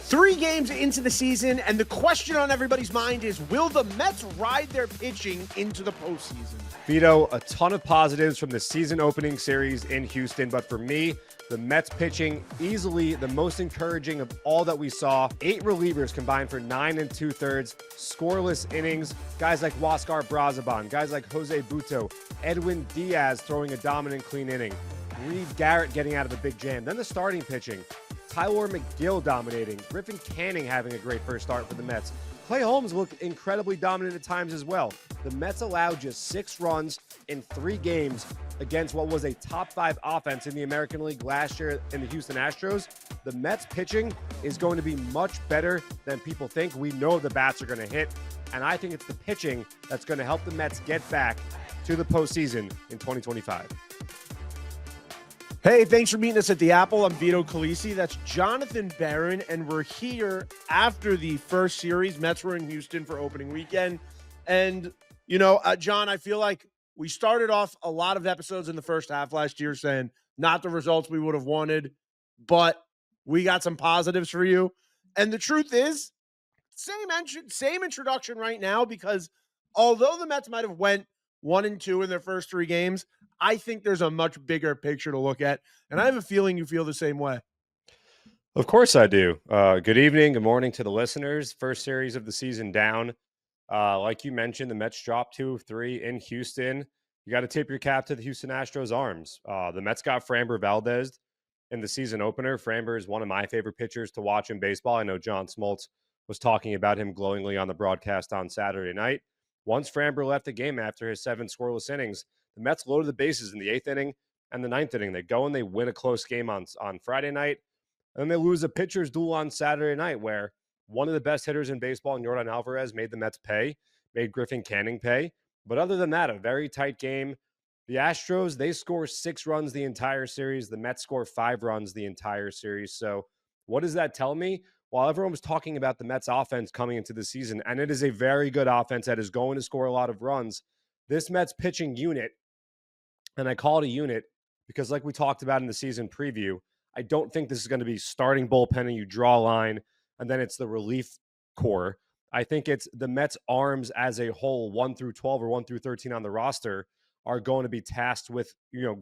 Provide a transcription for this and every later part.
3 games into the season, and the question on everybody's mind is, will the Mets ride their pitching into the postseason? Vito, a ton of positives from the season opening series in Houston, but for me, the Mets pitching easily the most encouraging of all that we saw. 8 relievers combined for 9 2/3 scoreless innings. Guys like Huascar Brazaban, guys like Jose Buto, Edwin Diaz throwing a dominant clean inning, Reed Garrett getting out of a big jam. Then the starting pitching, Tylor Megill dominating, Griffin Canning having a great first start for the Mets. Clay Holmes looked incredibly dominant at times as well. The Mets allowed just 6 runs in 3 games against what was a top 5 offense in the American League last year in the Houston Astros. The Mets pitching is going to be much better than people think. We know the bats are going to hit, and I think it's the pitching that's going to help the Mets get back to the postseason in 2025. Hey, thanks for meeting us at the Apple. I'm Vito Calise. That's Jonathan Barron, and we're here after the first series. Mets were in Houston for opening weekend. And, John, I feel like we started off a lot of episodes in the first half last year saying not the results we would have wanted, but we got some positives for you. And the truth is, same introduction right now, because although the Mets might have went 1-2 in their first 3 games, I think there's a much bigger picture to look at, and I have a feeling you feel the same way. Of course I do. Good evening, good morning to the listeners. First series of the season down. Like you mentioned, the Mets dropped 2-3 in Houston. You got to tip your cap to the Houston Astros arms. The Mets got Framber Valdez in the season opener. Framber is one of my favorite pitchers to watch in baseball. I know John Smoltz was talking about him glowingly on the broadcast on Saturday night. Once Framber left the game after his 7 scoreless innings, the Mets loaded the bases in the 8th inning and the 9th inning. They go and they win a close game on Friday night, and then they lose a pitcher's duel on Saturday night where one of the best hitters in baseball, Yordan Alvarez, made the Mets pay, made Griffin Canning pay. But other than that, a very tight game. The Astros, they score 6 runs the entire series. The Mets score 5 runs the entire series. So what does that tell me? While everyone was talking about the Mets offense coming into the season, and it is a very good offense that is going to score a lot of runs, this Mets pitching unit, and I call it a unit because like we talked about in the season preview, I don't think this is going to be starting bullpen and you draw a line and then it's the relief core. I think it's the Mets arms as a whole, 1 through 12 or 1 through 13 on the roster, are going to be tasked with,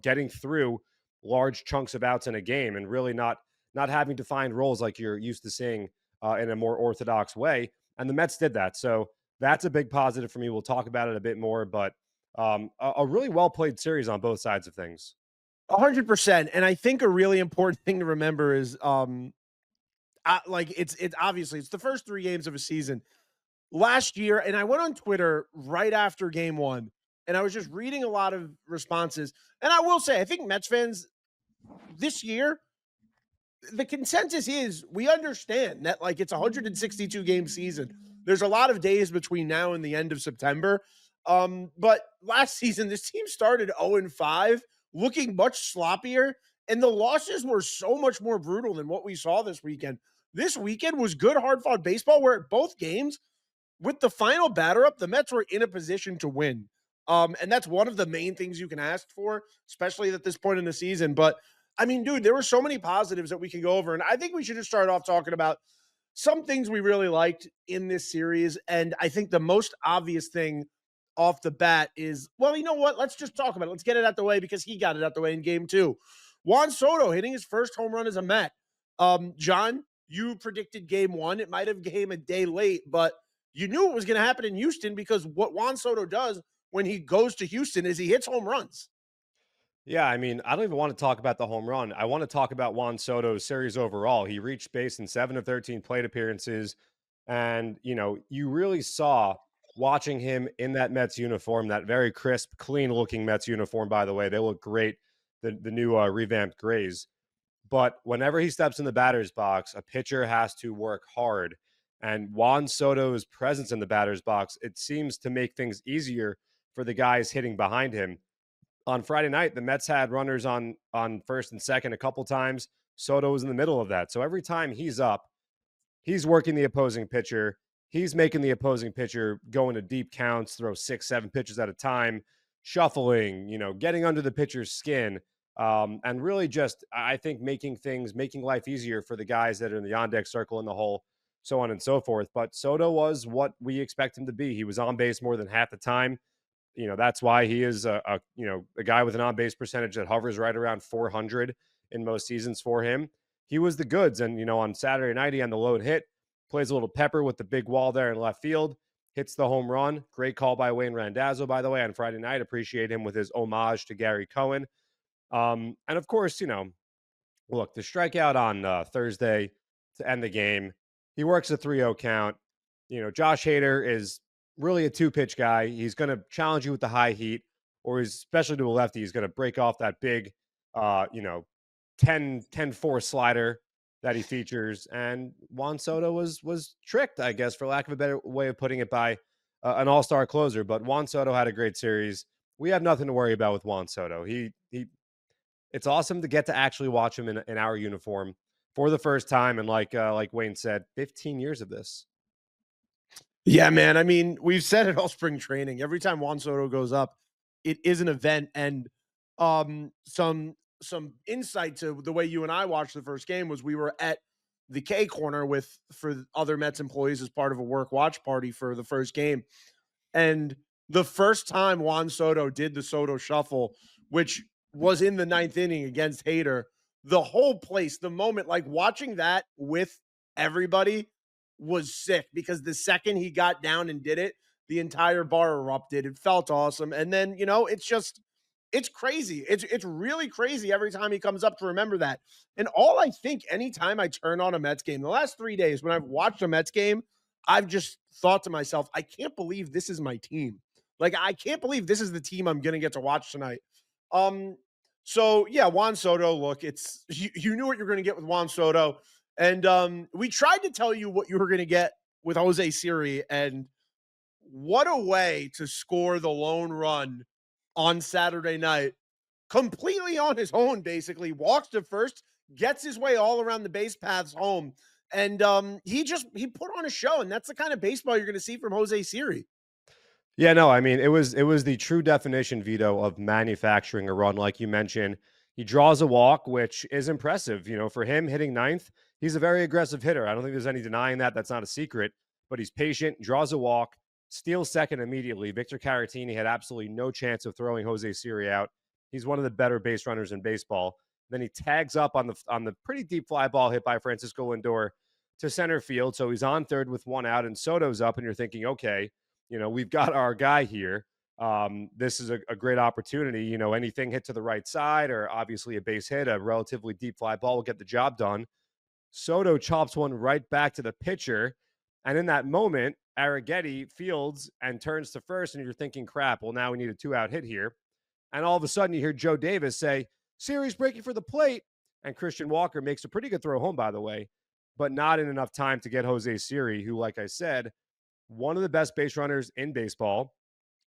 getting through large chunks of outs in a game and really not having to find roles like you're used to seeing in a more orthodox way. And the Mets did that. So that's a big positive for me. We'll talk about it a bit more, but a really well-played series on both sides of things. 100%. And I think a really important thing to remember is it's obviously it's the first 3 games of a season. Last year, and I went on Twitter right after game 1, and I was just reading a lot of responses. And I will say, I think Mets fans this year, the consensus is we understand that it's a 162 game season. There's a lot of days between now and the end of September. But last season, this team started 0-5, looking much sloppier, and the losses were so much more brutal than what we saw this weekend. This weekend was good, hard-fought baseball where at both games, with the final batter up, the Mets were in a position to win. And that's one of the main things you can ask for, especially at this point in the season. But, I mean, dude, there were so many positives that we can go over, and I think we should just start off talking about some things we really liked in this series. And I think the most obvious thing off the bat is, well, you know what? Let's just talk about it. Let's get it out the way because he got it out the way in game 2. Juan Soto hitting his first home run as a Met. John, you predicted game 1. It might have came a day late, but you knew it was going to happen in Houston because what Juan Soto does when he goes to Houston is he hits home runs. Yeah, I mean, I don't even want to talk about the home run. I want to talk about Juan Soto's series overall. He reached base in 7 of 13 plate appearances. And, you really saw watching him in that Mets uniform, that very crisp, clean-looking Mets uniform, by the way. They look great, the new revamped grays. But whenever he steps in the batter's box, a pitcher has to work hard. And Juan Soto's presence in the batter's box, it seems to make things easier for the guys hitting behind him. On Friday night, the Mets had runners on first and second a couple times. Soto was in the middle of that. So every time he's up, he's working the opposing pitcher. He's making the opposing pitcher go into deep counts, throw 6, 7 pitches at a time, shuffling, getting under the pitcher's skin. and really just, I think, making life easier for the guys that are in the on deck circle in the hole, so on and so forth. But Soto was what we expect him to be. He was on base more than half the time. That's why he is a guy with an on base percentage that hovers right around 400 in most seasons for him. He was the goods. And, on Saturday night, he had the load hit, plays a little pepper with the big wall there in left field, hits the home run. Great call by Wayne Randazzo, by the way, on Friday night. Appreciate him with his homage to Gary Cohen. And of course, look, the strikeout on Thursday to end the game, he works a 3-0 count. Josh Hader is really a two-pitch guy. He's going to challenge you with the high heat, or he's, especially to a lefty, he's going to break off that big, 10-4 slider that he features. And Juan Soto was tricked, I guess, for lack of a better way of putting it, by an all-star closer. But Juan Soto had a great series. We have nothing to worry about with Juan Soto. It's awesome to get to actually watch him in our uniform for the first time. And like Wayne said, 15 years of this. Yeah, man. I mean, we've said it all spring training. Every time Juan Soto goes up, it is an event. And some insight to the way you and I watched the first game was we were at the K corner for other Mets employees as part of a work watch party for the first game. And the first time Juan Soto did the Soto shuffle, which was in the ninth inning against Hader, the whole place, the moment, like watching that with everybody was sick, because the second he got down and did it, the entire bar erupted. It felt awesome. And then, it's crazy. It's really crazy every time he comes up to remember that. And all I think anytime I turn on a Mets game, the last 3 days when I've watched a Mets game, I've just thought to myself, I can't believe this is my team. Like, I can't believe this is the team I'm going to get to watch tonight. So yeah, Juan Soto, look, it's you knew what you're going to get with Juan Soto. And we tried to tell you what you were going to get with Jose Siri, and what a way to score the lone run on Saturday night, completely on his own, basically. Walks to first, gets his way all around the base paths home, and he put on a show, and that's the kind of baseball you're going to see from Jose Siri. Yeah, no, I mean, it was the true definition, Vito, of manufacturing a run. Like you mentioned, he draws a walk, which is impressive. For him hitting ninth, he's a very aggressive hitter. I don't think there's any denying that. That's not a secret. But he's patient, draws a walk, steals second immediately. Victor Caratini had absolutely no chance of throwing Jose Siri out. He's one of the better base runners in baseball. Then he tags up on the pretty deep fly ball hit by Francisco Lindor to center field. So he's on third with one out, and Soto's up, and you're thinking, okay, we've got our guy here. This is a great opportunity. Anything hit to the right side, or obviously a base hit, a relatively deep fly ball will get the job done. Soto chops one right back to the pitcher. And in that moment, Arrighetti fields and turns to first, and you're thinking, crap, well, now we need a 2-out hit here. And all of a sudden, you hear Joe Davis say, Siri's breaking for the plate. And Christian Walker makes a pretty good throw home, by the way, but not in enough time to get Jose Siri, who, like I said, one of the best base runners in baseball.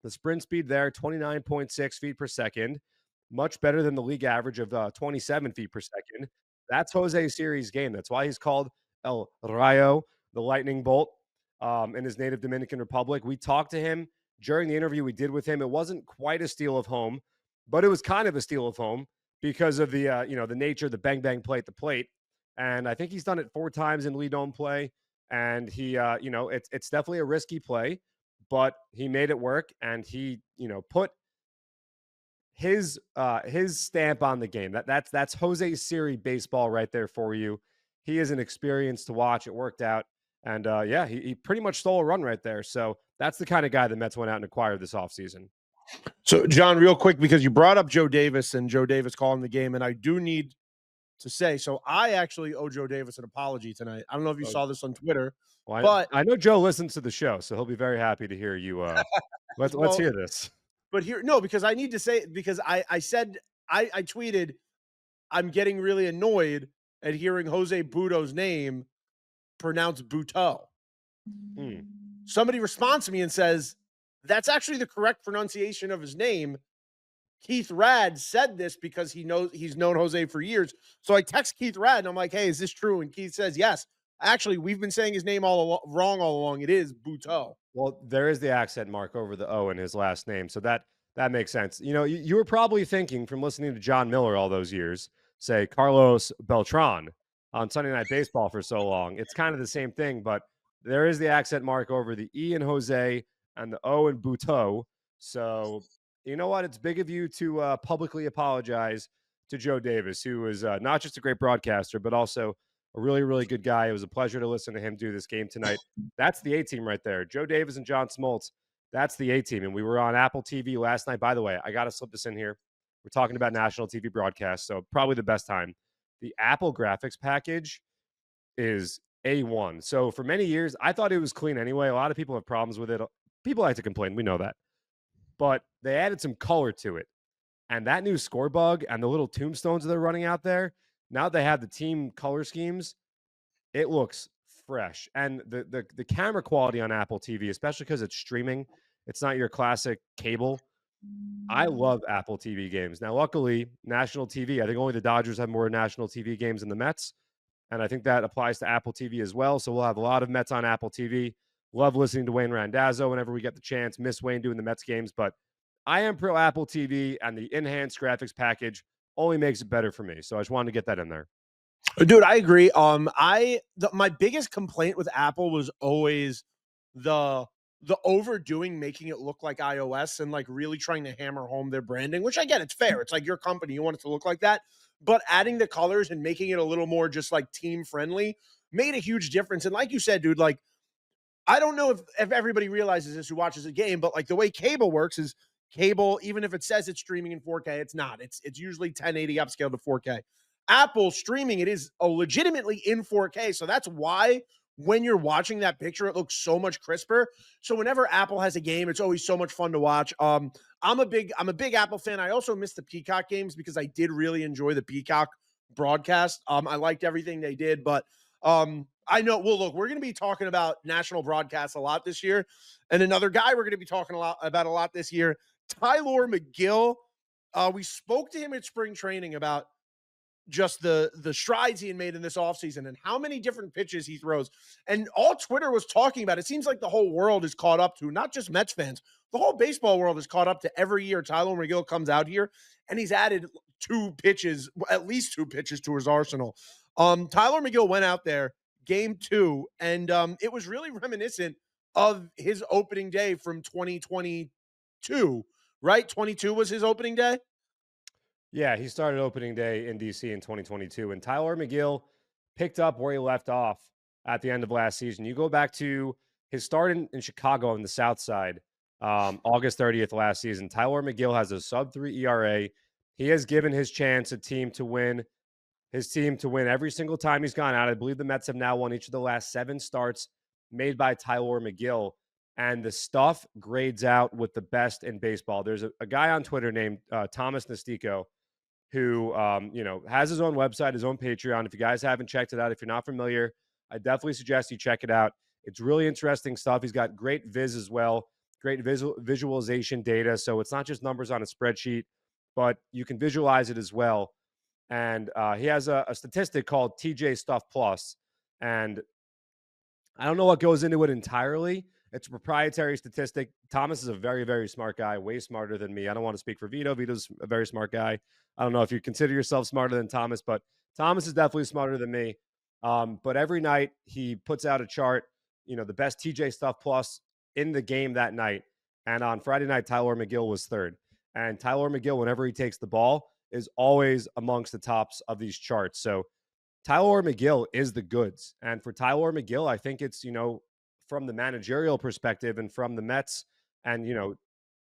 The sprint speed there, 29.6 feet per second, much better than the league average of 27 feet per second. That's Jose Siri's game. That's why he's called El Rayo, the lightning bolt, in his native Dominican Republic. We talked to him during the interview we did with him. It wasn't quite a steal of home, but it was kind of a steal of home because of the the nature of the bang bang play at the plate. And I think he's done it 4 times in lead on play. And he, it's definitely a risky play, but he made it work, and he, put his stamp on the game. That's Jose Siri baseball right there for you. He is an experience to watch. It worked out, and yeah, he pretty much stole a run right there. So that's the kind of guy the Mets went out and acquired this offseason. So, John, real quick, because you brought up Joe Davis and Joe Davis calling the game, and I do need to say, so I actually owe Joe Davis an apology tonight. I don't know if you saw this on Twitter, but I know Joe listens to the show, so he'll be very happy to hear you. Let's hear this. But because I need to say, because I said, I tweeted, I'm getting really annoyed at hearing Jose Buto's name pronounced Buteau. Somebody responds to me and says, that's actually the correct pronunciation of his name. Keith Rad said this because he's known Jose for years. So I text Keith Rad and I'm like, hey, is this true? And Keith says, yes. Actually, we've been saying his name wrong all along. It is Buteau. Well, there is the accent mark over the O in his last name. So that That makes sense. You were probably thinking from listening to John Miller all those years, say Carlos Beltran on Sunday Night Baseball for so long. It's kind of the same thing, but there is the accent mark over the E in Jose and the O in Buteau. So, you know what? It's big of you to publicly apologize to Joe Davis, who is not just a great broadcaster, but also a really, really good guy. It was a pleasure to listen to him do this game tonight. That's the A team right there. Joe Davis and John Smoltz. That's the A team. And we were on Apple TV last night. By the way, I got to slip this in here. We're talking about national TV broadcasts, so probably the best time. The Apple graphics package is A1. So for many years, I thought it was clean anyway. A lot of people have problems with it. People like to complain. We know that. But they added some color to it. And that new score bug and the little tombstones that they're running out there, now they have the team color schemes. It looks fresh. And the camera quality on Apple TV, especially because it's streaming, it's not your classic cable. I love Apple TV games. Now, luckily, national TV, I think only the Dodgers have more national TV games than the Mets. And I think that applies to Apple TV as well. So we'll have a lot of Mets on Apple TV. Love listening to Wayne Randazzo whenever we get the chance. Miss Wayne doing the Mets games. But I am pro Apple TV, and the enhanced graphics package only makes it better for me. So I just wanted to get that in there. Dude, I agree. My biggest complaint with Apple was always the overdoing, making it look like iOS and like really trying to hammer home their branding, which I get, it's fair. It's like your company, you want it to look like that. But adding the colors and making it a little more just like team friendly made a huge difference. And like you said, dude, like I don't know if everybody realizes this who watches a game, but like the way cable works is cable, even if it says it's streaming in 4K, it's not. It's usually 1080 upscale to 4K. Apple streaming it is legitimately in 4K. So that's why when you're watching that picture, it looks so much crisper. So whenever Apple has a game, it's always so much fun to watch. I'm a big Apple fan. I also miss the Peacock games because I did really enjoy the Peacock broadcast. I liked everything they did, but I know. Well, look, we're going to be talking about national broadcasts a lot this year, and another guy we're going to be talking about a lot this year, Tylor Megill. We spoke to him at spring training about just the strides he had made in this offseason and how many different pitches he throws. And all Twitter was talking about, it seems like the whole world is caught up to, not just Mets fans, the whole baseball world is caught up to every year Tylor Megill comes out here and he's added at least two pitches to his arsenal. Tylor Megill went out there game 2, and it was really reminiscent of his opening day from 2022, right? 22 was his opening day. Yeah, he started opening day in DC in 2022, and Tylor Megill picked up where he left off at the end of last season. You go back to his start in Chicago on the South Side, August 30th last season. Tylor Megill has a sub-3 ERA. He has given his team to win every single time he's gone out. I believe the Mets have now won each of the last 7 starts made by Tylor Megill, and the stuff grades out with the best in baseball. There's a guy on Twitter named Thomas Nastico who has his own website, his own Patreon. If you guys haven't checked it out, if you're not familiar, I definitely suggest you check it out. It's really interesting stuff. He's got great viz as well, great visualization data. So it's not just numbers on a spreadsheet, but you can visualize it as well. And he has a statistic called TJ Stuff Plus. And I don't know what goes into it entirely. It's a proprietary statistic. Thomas is a very, very smart guy, way smarter than me. I don't want to speak for Vito. Vito's a very smart guy. I don't know if you consider yourself smarter than Thomas, but Thomas is definitely smarter than me. But every night he puts out a chart, the best TJ Stuff Plus in the game that night. And on Friday night, Tylor Megill was 3rd. And Tylor Megill, whenever he takes the ball, is always amongst the tops of these charts. So Tylor Megill is the goods. And for Tylor Megill, I think it's, from the managerial perspective and from the Mets and,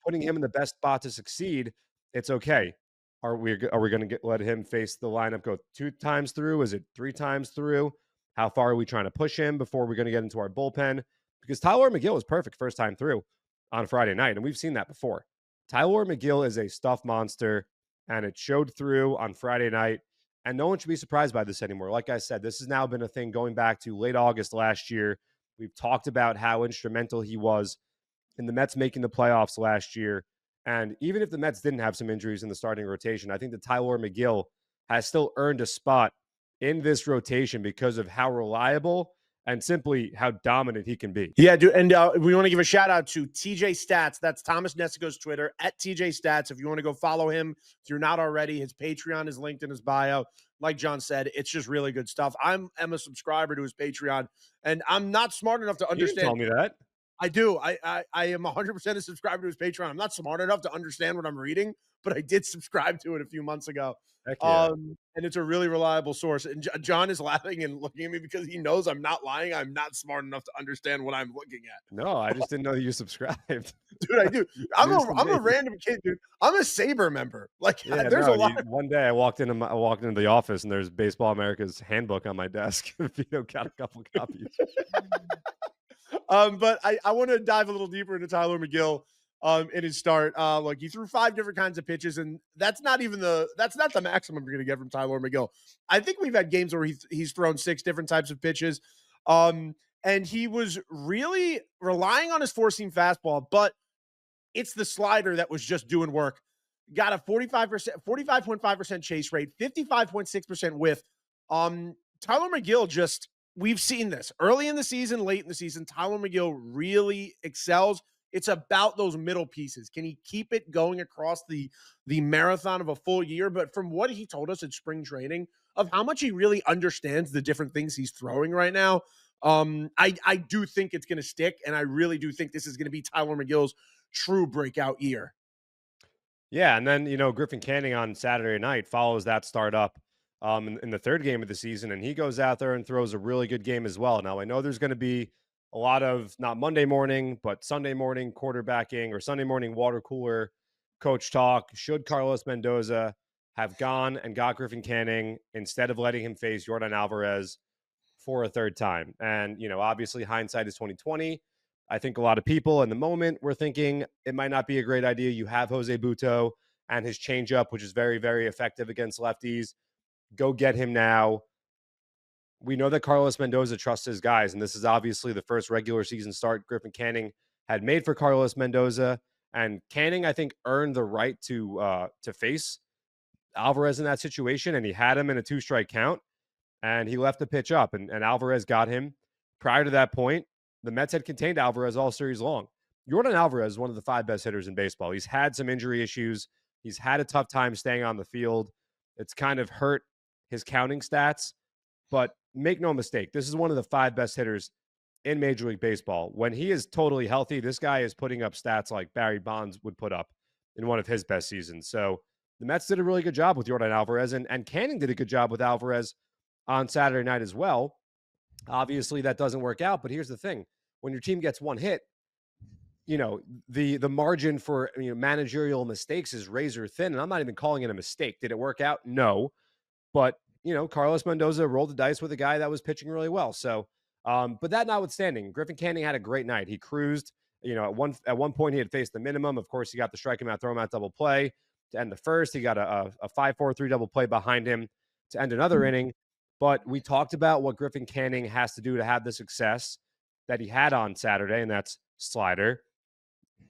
putting him in the best spot to succeed, it's okay. Are we going to let him face the lineup go 2 times through? Is it 3 times through? How far are we trying to push him before we're going to get into our bullpen? Because Tylor Megill was perfect first time through on Friday night, and we've seen that before. Tylor Megill is a stuff monster, and it showed through on Friday night. And no one should be surprised by this anymore. Like I said, this has now been a thing going back to late August last year. We've talked about how instrumental he was in the Mets making the playoffs last year. And even if the Mets didn't have some injuries in the starting rotation, I think that Tylor Megill has still earned a spot in this rotation because of how reliable and simply how dominant he can be. Yeah, dude. And we want to give a shout out to TJ Stats. That's Thomas Nessico's Twitter at TJ Stats. If you want to go follow him, if you're not already, his Patreon is linked in his bio. Like John said, it's just really good stuff. I'm a subscriber to his Patreon, and I'm not smart enough to You didn't tell understand. me that. I do. I am 100% a subscriber to his Patreon. I'm not smart enough to understand what I'm reading, but I did subscribe to it a few months ago. Heck yeah. And it's a really reliable source. And John is laughing and looking at me because he knows I'm not lying. I'm not smart enough to understand what I'm looking at. No, I just didn't know you subscribed. Dude, I do. I'm a random kid, dude. I'm a Saber member. Like, Yeah, there's a lot. One day I walked into the office and there's Baseball America's handbook on my desk. Vito got a couple copies. But I want to dive a little deeper into Tylor Megill in his start. Like, he threw 5 different kinds of pitches, and that's not the maximum you're going to get from Tylor Megill. I think we've had games where he's thrown 6 different types of pitches. And he was really relying on his four-seam fastball, but it's the slider that was just doing work. Got a 45.5% chase rate, 55.6% whiff. Tylor Megill we've seen this early in the season, late in the season. Tylor Megill really excels. It's about those middle pieces. Can he keep it going across the marathon of a full year? But from what he told us at spring training of how much he really understands the different things he's throwing right now, I do think it's going to stick, and I really do think this is going to be Tylor Megill's true breakout year. Yeah, and then Griffin Canning on Saturday night follows that start up in the third game of the season, and he goes out there and throws a really good game as well. Now I know there's going to be a lot of not Monday morning, but Sunday morning quarterbacking or Sunday morning water cooler coach talk. Should Carlos Mendoza have gone and got Griffin Canning instead of letting him face Yordan Alvarez for a third time? And obviously hindsight is 2020. I think a lot of people in the moment were thinking it might not be a great idea. You have Jose Buto and his changeup, which is very, very effective against lefties. Go get him now. We know that Carlos Mendoza trusts his guys, and this is obviously the first regular season start Griffin Canning had made for Carlos Mendoza. And Canning, I think, earned the right to face Alvarez in that situation, and he had him in a 2-strike count, and he left the pitch up, and Alvarez got him. Prior to that point, the Mets had contained Alvarez all series long. Yordan Alvarez is one of the 5 best hitters in baseball. He's had some injury issues. He's had a tough time staying on the field. It's kind of hurt his counting stats, but make no mistake, this is one of the 5 best hitters in Major League Baseball. When he is totally healthy, this guy is putting up stats like Barry Bonds would put up in one of his best seasons. So the Mets did a really good job with Yordan Alvarez, and Canning did a good job with Alvarez on Saturday night as well. Obviously, that doesn't work out, but here's the thing. When your team gets one hit, the margin for managerial mistakes is razor thin, and I'm not even calling it a mistake. Did it work out? No. But, Carlos Mendoza rolled the dice with a guy that was pitching really well. So, but that notwithstanding, Griffin Canning had a great night. He cruised. At one point he had faced the minimum. Of course, he got the strike him out, throw him out double play to end the first. He got a 5-4-3 double play behind him to end another inning. But we talked about what Griffin Canning has to do to have the success that he had on Saturday, and that's slider.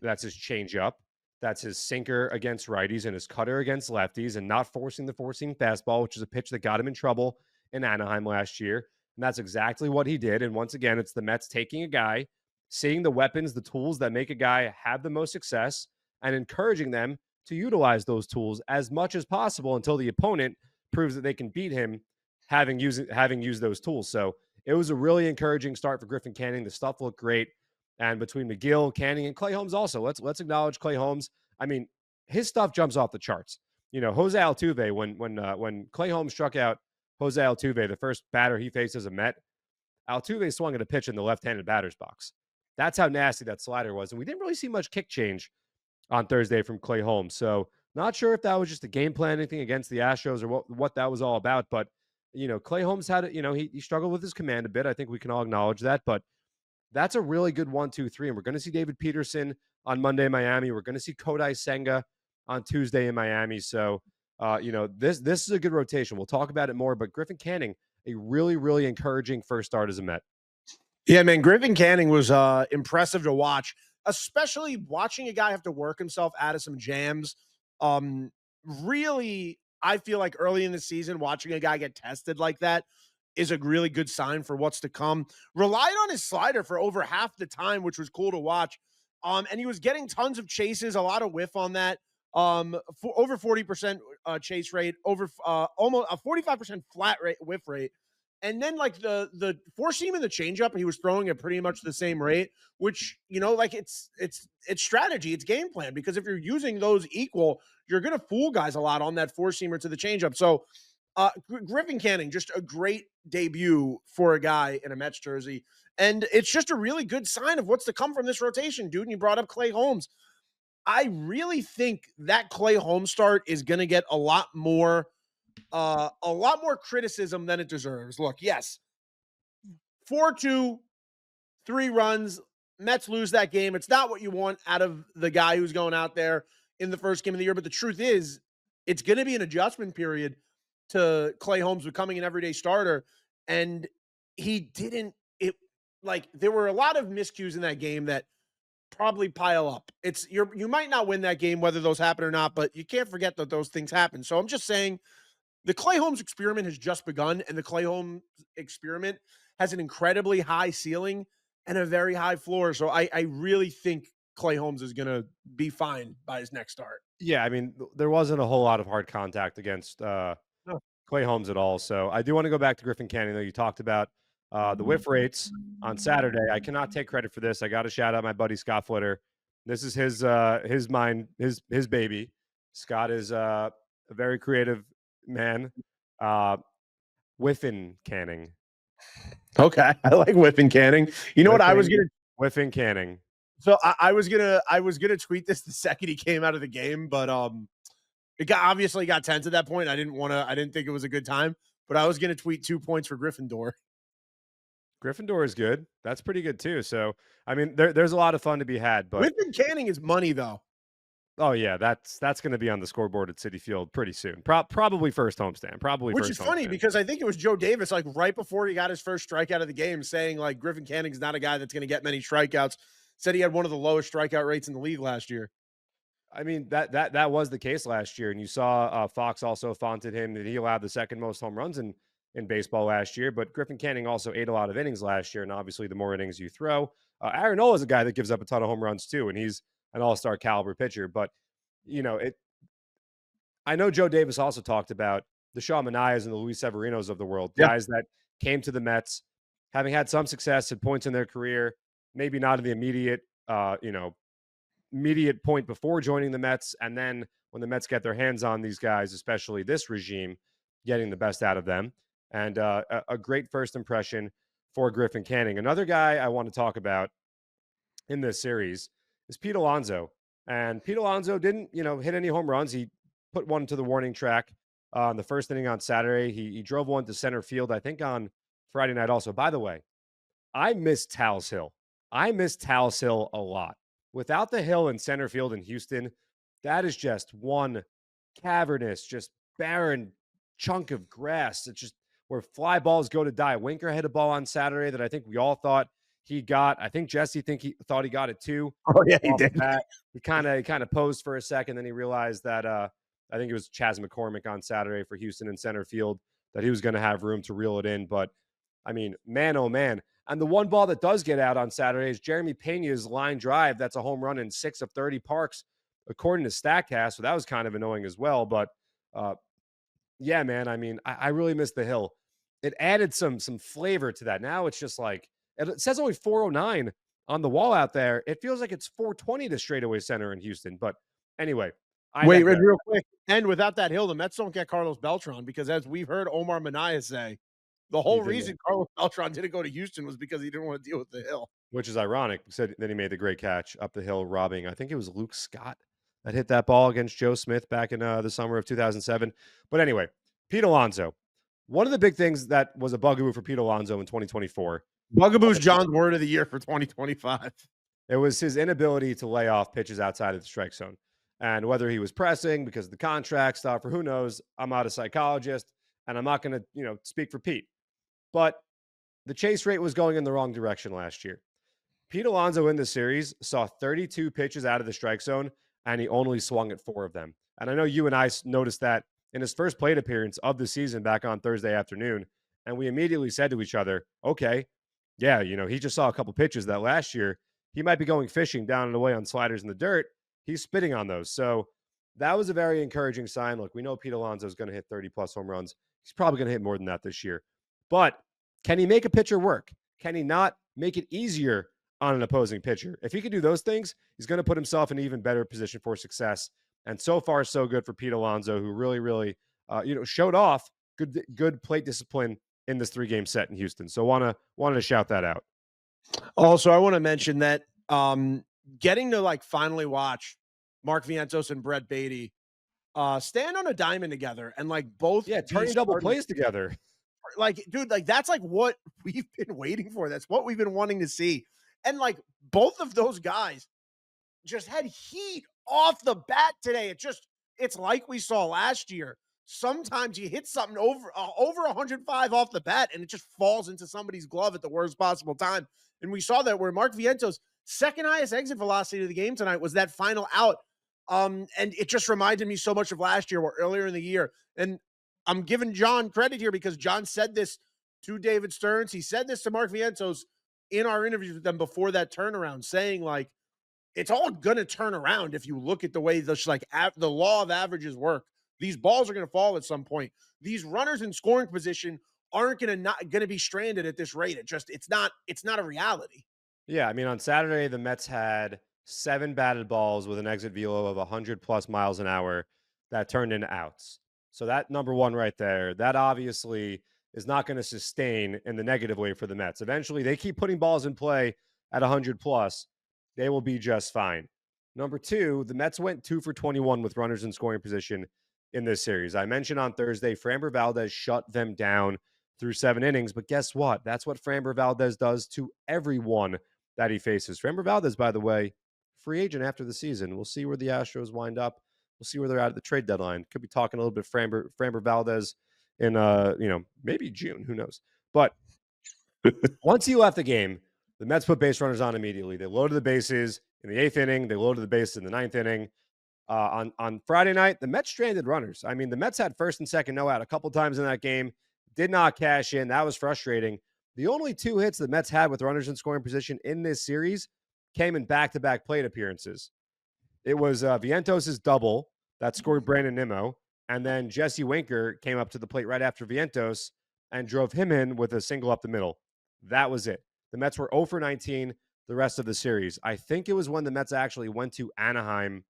That's his changeup. That's his sinker against righties and his cutter against lefties, and not forcing the four-seam fastball, which is a pitch that got him in trouble in Anaheim last year. And that's exactly what he did. And once again, it's the Mets taking a guy, seeing the weapons, the tools that make a guy have the most success, and encouraging them to utilize those tools as much as possible until the opponent proves that they can beat him having used those tools. So it was a really encouraging start for Griffin Canning. The stuff looked great. And between Megill, Canning, and Clay Holmes also, let's acknowledge Clay Holmes. I mean, his stuff jumps off the charts. Jose Altuve, when Clay Holmes struck out Jose Altuve, the first batter he faced as a Met, Altuve swung at a pitch in the left-handed batter's box. That's how nasty that slider was. And we didn't really see much kick change on Thursday from Clay Holmes. So not sure if that was just a game plan, anything against the Astros or what that was all about. But, Clay Holmes had, he struggled with his command a bit. I think we can all acknowledge that. But that's a really good 1, 2, 3. And we're going to see David Peterson on Monday in Miami. We're going to see Kodai Senga on Tuesday in Miami. So, this is a good rotation. We'll talk about it more. But Griffin Canning, a really, really encouraging first start as a Met. Yeah, man, Griffin Canning was impressive to watch, especially watching a guy have to work himself out of some jams. Really, I feel like early in the season, watching a guy get tested like that, is a really good sign for what's to come. Relied on his slider for over half the time, which was cool to watch. And he was getting tons of chases, a lot of whiff on that. For over 40% chase rate, over almost a 45% flat rate whiff rate. And then like the four seam and the changeup, he was throwing at pretty much the same rate, which like it's strategy, it's game plan, because if you're using those equal, you're gonna fool guys a lot on that four seamer to the changeup. So Griffin Canning, just a great debut for a guy in a Mets jersey. And it's just a really good sign of what's to come from this rotation, dude. And you brought up Clay Holmes. I really think that Clay Holmes start is going to get a lot more criticism than it deserves. Look, yes, 4-2, 3 runs. Mets lose that game. It's not what you want out of the guy who's going out there in the first game of the year. But the truth is, it's going to be an adjustment period to Clay Holmes becoming an everyday starter. And he didn't, there were a lot of miscues in that game that probably pile up. You might not win that game, whether those happen or not, but you can't forget that those things happen. So I'm just saying the Clay Holmes experiment has just begun, and the Clay Holmes experiment has an incredibly high ceiling and a very high floor. So I really think Clay Holmes is going to be fine by his next start. Yeah, I mean, there wasn't a whole lot of hard contact against Clay Holmes at all. So I do want to go back to Griffin Canning, though. You talked about the whiff rates on Saturday. I cannot take credit for this. I got to shout out my buddy Scott Flitter. This is his baby. Scott is a very creative man. Whiffin Canning. Okay, I like Whiffin Canning. You know what I was gonna Whiffin Canning. So I was gonna tweet this the second he came out of the game, but it obviously got tense at that point. I didn't think it was a good time, but I was gonna tweet 2 points for Gryffindor. Gryffindor is good. That's pretty good too. So I mean, there's a lot of fun to be had. But Whiffin Canning is money though. Oh yeah, that's going to be on the scoreboard at Citi Field pretty soon. Probably first homestand. Which is funny because I think it was Joe Davis, like right before he got his first strikeout of the game, saying like Griffin Canning's not a guy that's going to get many strikeouts. Said he had one of the lowest strikeout rates in the league last year. I mean, that was the case last year, and you saw Fox also faunted him that he allowed the second most home runs in baseball last year. But Griffin Canning also ate a lot of innings last year, and obviously the more innings you throw, Aaron Nola is a guy that gives up a ton of home runs too, and he's an all-star caliber pitcher. But I know Joe Davis also talked about the Shaw Manayas and the Luis Severinos of the world, guys that came to the Mets, having had some success at points in their career, maybe not in the immediate point before joining the Mets. And then when the Mets get their hands on these guys, especially this regime, getting the best out of them. And a great first impression for Griffin Canning. Another guy I want to talk about in this series is Pete Alonso. And Pete Alonso didn't, hit any home runs. He put one to the warning track in the first inning on Saturday. He drove one to center field, I think, on Friday night also. By the way, I miss Tal's Hill. I miss Tal's Hill a lot. Without the hill in center field in Houston, that is just one cavernous, just barren chunk of grass. It's just where fly balls go to die. Winker hit a ball on Saturday that I think we all thought he got. I think Jesse thought he got it too. Oh yeah, he did. He kind of posed for a second, then he realized that I think it was Chas McCormick on Saturday for Houston in center field that he was going to have room to reel it in. But I mean, man, oh man. And the one ball that does get out on Saturday is Jeremy Pena's line drive. That's a home run in 6 of 30 parks, according to StatCast. So that was kind of annoying as well. But yeah, man, I mean, I really miss the hill. It added some flavor to that. Now it's just like, it says only 409 on the wall out there. It feels like it's 420 to straightaway center in Houston. But anyway. Wait, real quick. And without that hill, the Mets don't get Carlos Beltran because, as we've heard Omar Minaya say, the whole reason Carlos Beltran didn't go to Houston was because he didn't want to deal with the hill. Which is ironic. Said then he made the great catch up the hill, robbing, I think it was Luke Scott that hit that ball against Joe Smith back in the summer of 2007. But anyway, Pete Alonso. One of the big things that was a bugaboo for Pete Alonso in 2024. Bugaboo's John's word of the year for 2025. It was his inability to lay off pitches outside of the strike zone. And whether he was pressing because of the contract stuff or who knows, I'm not a psychologist and I'm not going to, speak for Pete. But the chase rate was going in the wrong direction last year. Pete Alonso in the series saw 32 pitches out of the strike zone and he only swung at 4 of them. And I know you and I noticed that in his first plate appearance of the season back on Thursday afternoon. And we immediately said to each other, okay, yeah, he just saw a couple pitches that last year he might be going fishing down and away on sliders in the dirt. He's spitting on those. So that was a very encouraging sign. Look, we know Pete Alonso is going to hit 30 plus home runs. He's probably going to hit more than that this year. But can he make a pitcher work? Can he not make it easier on an opposing pitcher? If he can do those things, he's going to put himself in an even better position for success. And so far, so good for Pete Alonso, who really, really, showed off good plate discipline in this 3-game set in Houston. So wanted to shout that out. Also, I want to mention that getting to finally watch Mark Vientos and Brett Baty stand on a diamond together and both turning double plays together. Dude, that's what we've been waiting for. That's what we've been wanting to see. And both of those guys just had heat off the bat today. It's like we saw last year. Sometimes you hit something over 105 off the bat and it just falls into somebody's glove at the worst possible time. And we saw that where Mark Vientos' second highest exit velocity of the game tonight was that final out. And it just reminded me so much of last year, or earlier in the year. And I'm giving Jon credit here because Jon said this to David Stearns. He said this to Mark Vientos in our interviews with them before that turnaround, saying it's all going to turn around if you look at the way the law of averages work. These balls are going to fall at some point. These runners in scoring position aren't going to be stranded at this rate. It's not a reality. Yeah, I mean, on Saturday, the Mets had 7 batted balls with an exit velo of 100 plus miles an hour that turned into outs. So that number one right there, that obviously is not going to sustain in the negative way for the Mets. Eventually, they keep putting balls in play at 100 plus. They will be just fine. Number 2, the Mets went 2 for 21 with runners in scoring position in this series. I mentioned on Thursday, Framber Valdez shut them down through 7 innings. But guess what? That's what Framber Valdez does to everyone that he faces. Framber Valdez, by the way, free agent after the season. We'll see where the Astros wind up. We'll see where they're at the trade deadline. Could be talking a little bit Framber Valdez in maybe June. Who knows? But once he left the game, the Mets put base runners on immediately. They loaded the bases in the 8th inning. They loaded the bases in the 9th inning. On Friday night, the Mets stranded runners. I mean, the Mets had first and second no out a couple times in that game. Did not cash in. That was frustrating. The only 2 hits the Mets had with runners in scoring position in this series came in back-to-back plate appearances. It was Vientos' double that scored Brandon Nimmo, and then Jesse Winker came up to the plate right after Vientos and drove him in with a single up the middle. That was it. The Mets were 0 for 19 the rest of the series. I think it was when the Mets actually went to Anaheim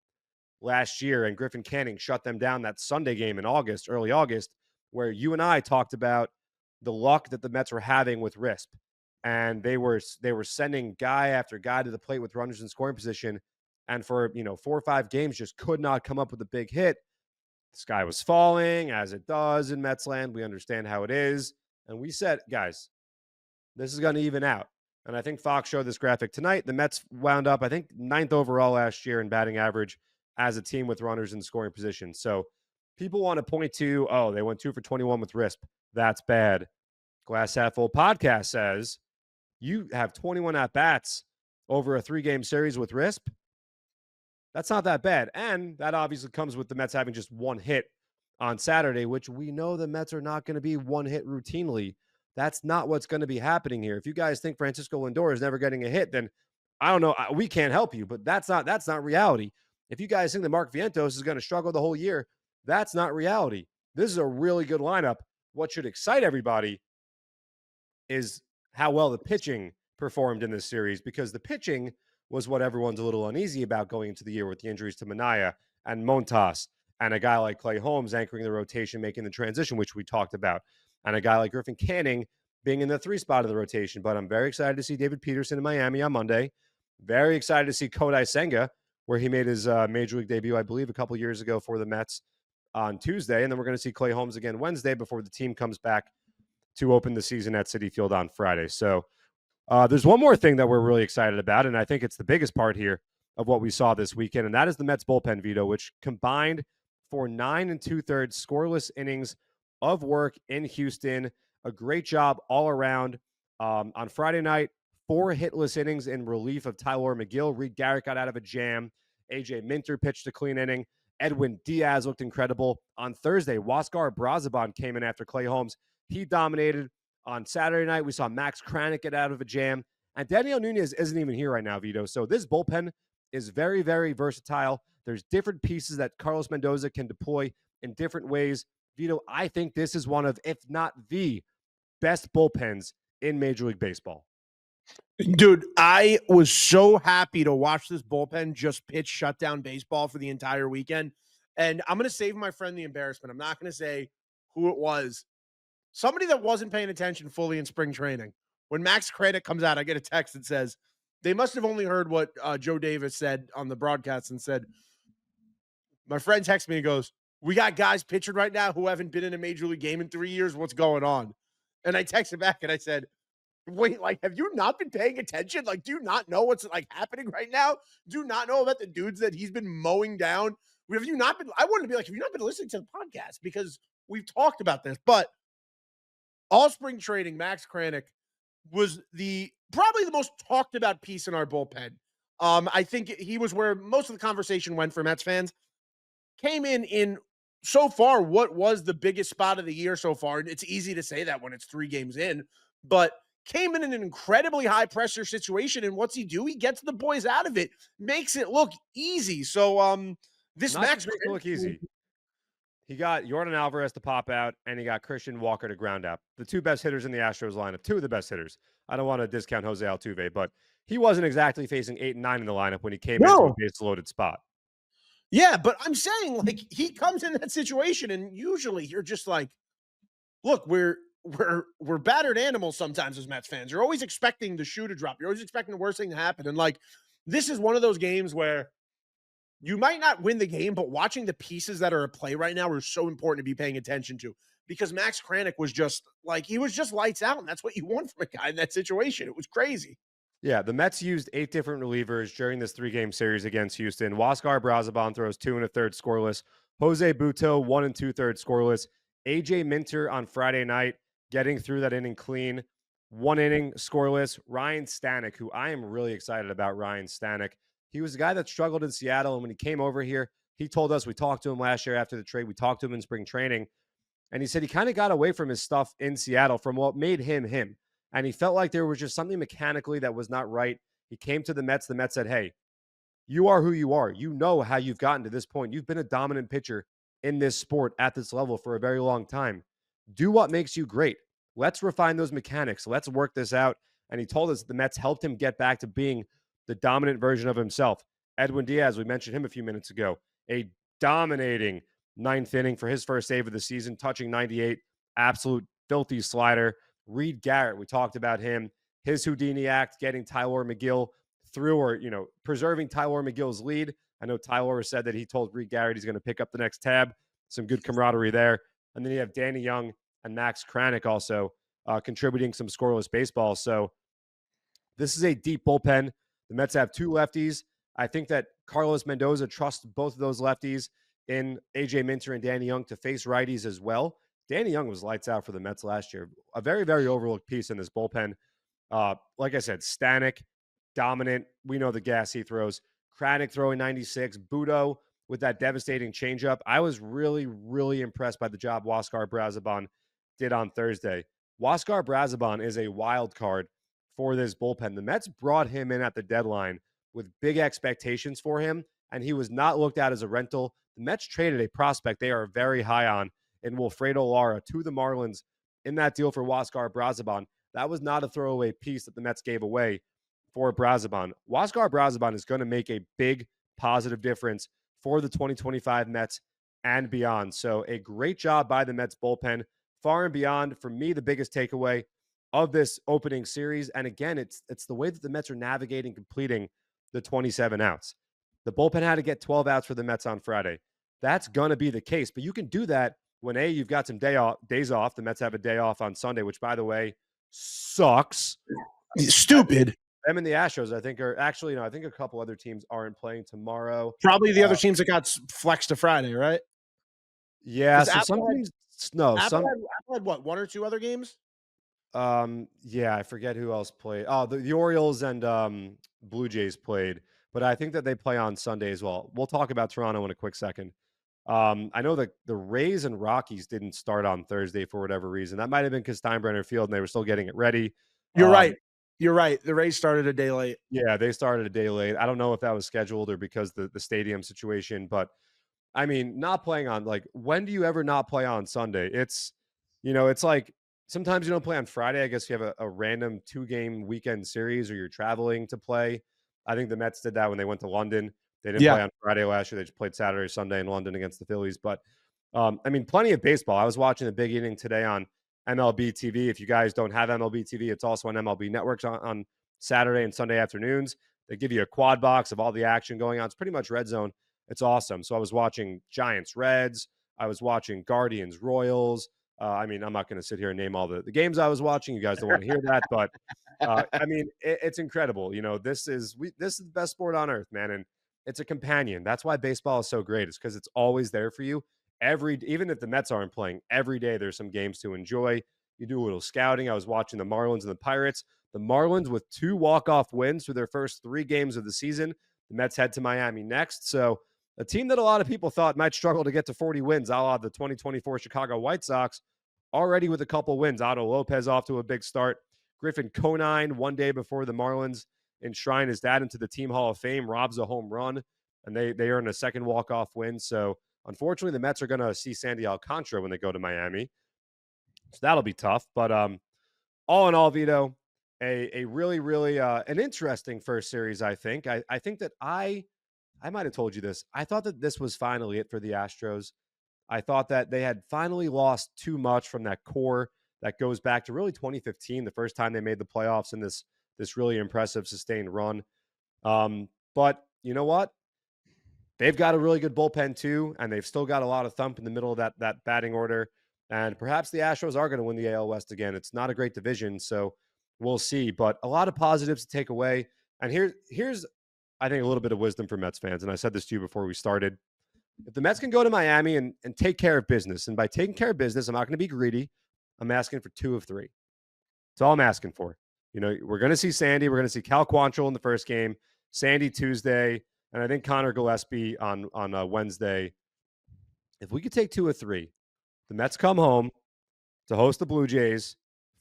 last year and Griffin Canning shut them down that Sunday game in August, early August, where you and I talked about the luck that the Mets were having with RISP. And they were sending guy after guy to the plate with runners in scoring position. And for, 4 or 5 games, just could not come up with a big hit. The sky was falling, as it does in Mets land. We understand how it is. And we said, guys, this is going to even out. And I think Fox showed this graphic tonight. The Mets wound up, I think, 9th overall last year in batting average as a team with runners in scoring position. So people want to point to, oh, they went 2 for 21 with RISP. That's bad. Glass Half Full podcast says you have 21 at-bats over a 3-game series with RISP. That's not that bad. And that obviously comes with the Mets having just 1 hit on Saturday, which we know the Mets are not going to be 1 hit routinely. That's not what's going to be happening here. If you guys think Francisco Lindor is never getting a hit, then I don't know. We can't help you, but that's not reality. If you guys think that Mark Vientos is going to struggle the whole year, that's not reality. This is a really good lineup. What should excite everybody is how well the pitching performed in this series, because the pitching was what everyone's a little uneasy about going into the year with the injuries to Minaya and Montas and a guy like Clay Holmes anchoring the rotation, making the transition, which we talked about, and a guy like Griffin Canning being in the 3 spot of the rotation. But I'm very excited to see David Peterson in Miami on Monday. Very excited to see Kodai Senga, where he made his major league debut, I believe, a couple years ago for the Mets on Tuesday. And then we're going to see Clay Holmes again Wednesday before the team comes back to open the season at Citi Field on Friday. So there's one more thing that we're really excited about, and I think it's the biggest part here of what we saw this weekend, and that is the Mets bullpen, Vito, which combined for 9 2/3 scoreless innings of work in Houston. A great job all around. On Friday night, 4 hitless innings in relief of Tylor Megill. Reed Garrett got out of a jam. AJ Minter pitched a clean inning. Edwin Diaz looked incredible. On Thursday, Huascar Brazaban came in after Clay Holmes. He dominated. On Saturday night, we saw Max Kranick get out of a jam. And Daniel Nunez isn't even here right now, Vito. So this bullpen is very, very versatile. There's different pieces that Carlos Mendoza can deploy in different ways. Vito, I think this is one of, if not the best bullpens in Major League Baseball. Dude, I was so happy to watch this bullpen just pitch shutdown baseball for the entire weekend. And I'm going to save my friend the embarrassment. I'm not going to say who it was. Somebody that wasn't paying attention fully in spring training. When Max Kranick comes out, I get a text that says, they must have only heard what Joe Davis said on the broadcast and said, my friend texts me and goes, we got guys pitching right now who haven't been in a major league game in 3 years. What's going on? And I texted back and I said, wait, like, have you not been paying attention? Like, do you not know what's like happening right now? Do you not know about the dudes that he's been mowing down? Have you not been? I wanted to be like, have you not been listening to the podcast? Because we've talked about this. But all spring training, Max Kranick was probably the most talked about piece in our bullpen. I think he was where most of the conversation went for Mets fans. Came in so far what was the biggest spot of the year so far. And it's easy to say that when it's 3 games in, but came in an incredibly high pressure situation. And what's he do? He gets the boys out of it, makes it look easy. So this Not Max just makes it look easy. He got Jordan Alvarez to pop out, and he got Christian Walker to ground out. The 2 best hitters in the Astros lineup, 2 of the best hitters. I don't want to discount Jose Altuve, but he wasn't exactly facing 8 and 9 in the lineup when he came into a base-loaded spot. Yeah, but I'm saying, like, he comes in that situation, and usually you're just like, look, we're battered animals sometimes as Mets fans. You're always expecting the shoe to drop. You're always expecting the worst thing to happen. And like, this is one of those games where you might not win the game, but watching the pieces that are at play right now are so important to be paying attention to, because Max Kranick was just like, he was just lights out. And that's what you want from a guy in that situation. It was crazy. Yeah, the Mets used 8 different relievers during this 3-game series against Houston. Huascar Brazoban throws 2 1/3 scoreless. Jose Butto 1 2/3 scoreless. AJ Minter on Friday night getting through that inning clean. 1 inning scoreless. Ryan Stanek, who I am really excited about. Ryan Stanek. He was a guy that struggled in Seattle, and when he came over here, he told us, we talked to him last year after the trade. We talked to him in spring training, and he said he kind of got away from his stuff in Seattle, from what made him him. And he felt like there was just something mechanically that was not right. He came to the Mets. The Mets said, hey, you are who you are. You know how you've gotten to this point. You've been a dominant pitcher in this sport at this level for a very long time. Do what makes you great. Let's refine those mechanics. Let's work this out. And he told us the Mets helped him get back to being the dominant version of himself. Edwin Diaz, we mentioned him a few minutes ago, a dominating 9th inning for his first save of the season, touching 98, absolute filthy slider. Reed Garrett, we talked about him, his Houdini act, getting Tylor Megill through, or, preserving Tylor Megill's lead. I know Tylor said that he told Reed Garrett he's going to pick up the next tab. Some good camaraderie there. And then you have Danny Young and Max Kranick also contributing some scoreless baseball. So this is a deep bullpen. The Mets have 2 lefties. I think that Carlos Mendoza trusts both of those lefties in AJ Minter and Danny Young to face righties as well. Danny Young was lights out for the Mets last year. A very, very overlooked piece in this bullpen. Like I said, Stanek, dominant. We know the gas he throws. Kranick throwing 96. Butto with that devastating changeup. I was really, really impressed by the job Huascar Brazoban did on Thursday. Huascar Brazoban is a wild card for this bullpen. The Mets brought him in at the deadline with big expectations for him, and he was not looked at as a rental. The Mets traded a prospect they are very high on in Wilfredo Lara to the Marlins in that deal for Huascar Brazoban. That was not a throwaway piece that the Mets gave away for Brazoban. Huascar Brazoban is going to make a big positive difference for the 2025 Mets and beyond. So a great job by the Mets bullpen. Far and beyond, for me, the biggest takeaway of this opening series. And again, it's the way that the Mets are navigating, completing the 27 outs. The bullpen had to get 12 outs for the Mets on Friday. That's going to be the case. But you can do that when, A, you've got some days off. The Mets have a day off on Sunday, which, by the way, sucks. Stupid. Them and the Astros, I think, are actually, I think a couple other teams aren't playing tomorrow. Probably the other teams that got flexed to Friday, right? Yeah, so some teams, Apple had what, 1 or 2 other games? Yeah, I forget who else played. Oh, the Orioles and Blue Jays played, but I think that they play on Sunday as well. We'll talk about Toronto in a quick second. I know that the Rays and Rockies didn't start on Thursday for whatever reason. That might have been because Steinbrenner Field and they were still getting it ready. You're right. Um, You're right. The Rays started a day late. yeah, they started a day late. I don't know if that was scheduled or because the stadium situation, but I mean, not playing on like when do you ever not play on Sunday? It's like sometimes you don't play on Friday. I guess you have a random 2-game weekend series or you're traveling to play. I think the Mets did that when they went to London. They didn't Yeah. play on Friday last year. They just played Saturday, Sunday in London against the Phillies. But I mean, plenty of baseball. I was watching the big inning today on MLB TV. If you guys don't have MLB TV, it's also on MLB networks on Saturday and Sunday afternoons. They give you a quad box of all the action going on. It's pretty much red zone. It's awesome. So I was watching Giants, Reds. I was watching Guardians, Royals. I mean, I'm not going to sit here and name all the games I was watching. You guys don't want to hear that, but I mean, it's incredible. This is the best sport on earth, man, and it's a companion. That's why baseball is so great. It's because it's always there for you. Even if the Mets aren't playing, every day there's some games to enjoy. You do a little scouting. I was watching the Marlins and the Pirates. The Marlins with 2 walk-off wins through their first 3 games of the season. The Mets head to Miami next. So a team that a lot of people thought might struggle to get to 40 wins, a la the 2024 Chicago White Sox, already with a couple wins. Otto Lopez off to a big start. Griffin Canning, one day before the Marlins enshrine his dad into the Team Hall of Fame, robs a home run, and they earn a second walk-off win. So unfortunately, the Mets are going to see Sandy Alcantara when they go to Miami. So that'll be tough. But all in all, Vito, a really, really an interesting first series, I think. I think that I might have told you this. I thought that this was finally it for the Astros. I thought that they had finally lost too much from that core that goes back to really 2015, the first time they made the playoffs in this really impressive sustained run. But you know what? They've got a really good bullpen too, and they've still got a lot of thump in the middle of that batting order. And perhaps the Astros are going to win the AL West again. It's not a great division, so we'll see. But a lot of positives to take away. And here's I think a little bit of wisdom for Mets fans. And I said this to you before we started. If the Mets can go to Miami and take care of business, and by taking care of business, I'm not going to be greedy. I'm asking for 2 of 3. That's all I'm asking for. We're going to see Sandy. We're going to see Cal Quantrill in the first game, Sandy Tuesday, and I think Connor Gillespie on Wednesday. If we could take 2 of 3, the Mets come home to host the Blue Jays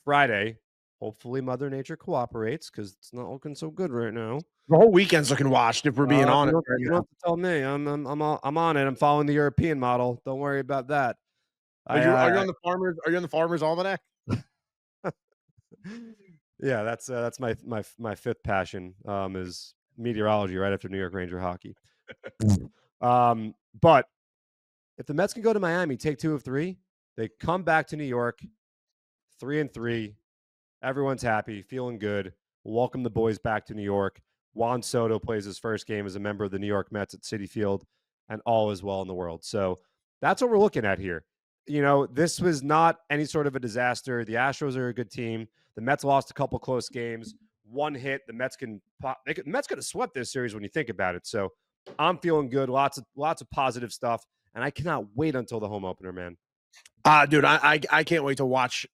Friday. Hopefully, Mother Nature cooperates because it's not looking so good right now. The whole weekend's looking washed, if we're being honest. You don't have to tell me. I'm on it. I'm following the European model. Don't worry about that. Are you on the farmers? Are you on the Farmers Almanac? Yeah, that's my fifth passion is meteorology right after New York Ranger hockey. But if the Mets can go to Miami, take 2 of 3, they come back to New York, 3-3. Everyone's happy, feeling good. Welcome the boys back to New York. Juan Soto plays his first game as a member of the New York Mets at Citi Field, and all is well in the world. So that's what we're looking at here. This was not any sort of a disaster. The Astros are a good team. The Mets lost a couple close games. One hit. The Mets could have swept this series when you think about it. So I'm feeling good. Lots of positive stuff, and I cannot wait until the home opener, man. Dude, I can't wait to watch